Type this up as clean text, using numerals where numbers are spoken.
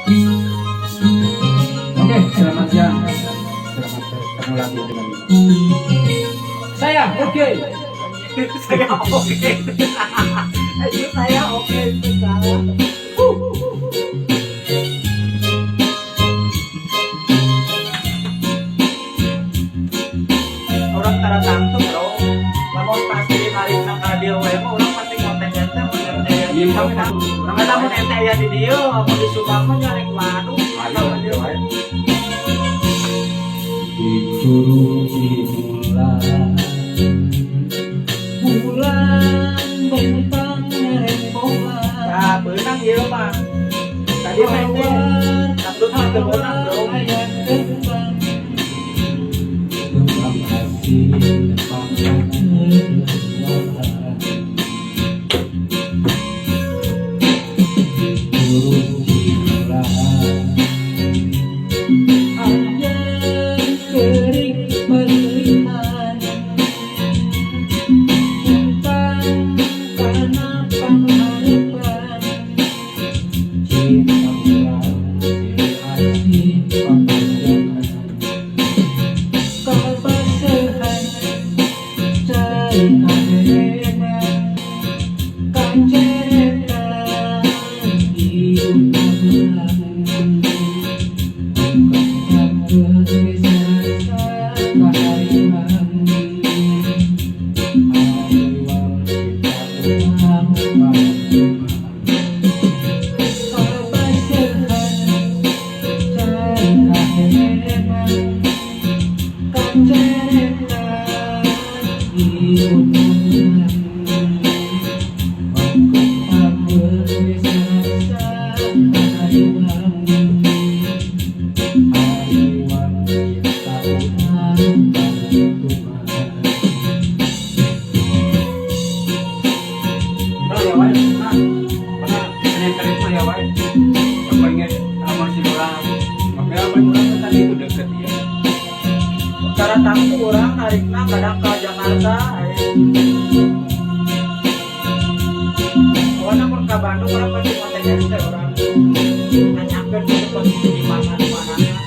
Oke, selamat siang. Selamat ketemu lagi dengan saya. Oke. Saya oke. Itu saya oke itu salah. Orang tara tangtu bro. Lamun pasti hari nang radio we mah urang pasti konten eta bener deh. Iya, Urang kata mun ente aya di dieu, mun di Subang mah nyarek waduh. Ayo. Disuruh bulan, bulan bentang rembolan. Nah, beunang ieu mah. Tadi mah ente dangdut mah teu beunang bro. Tentang hati, tentang kehidupan. Turun bulan, anjir kering berlian. Bukan karena pengharapan, cinta bulan, hati panjangan. Kebersihan cari akhirnya kan cerita hidup pulang bukan berbiasa keharian hariwan kita ulang kebersihan cari akhirnya kan cerita hidup pulang bukan berbiasa hariwan hariwan kita ulang Bro ya wae. Nah, pernah Senin kali mah ya wae. Coba ingat sama si urang. Tapi apa urang tadi itu deket ya. Cara tangtu urang narikna kadang ke Jakarta. Pokoknya mun ka Bandung urang pasti konten teh urang. Nanyakeun posisi di mana-mana.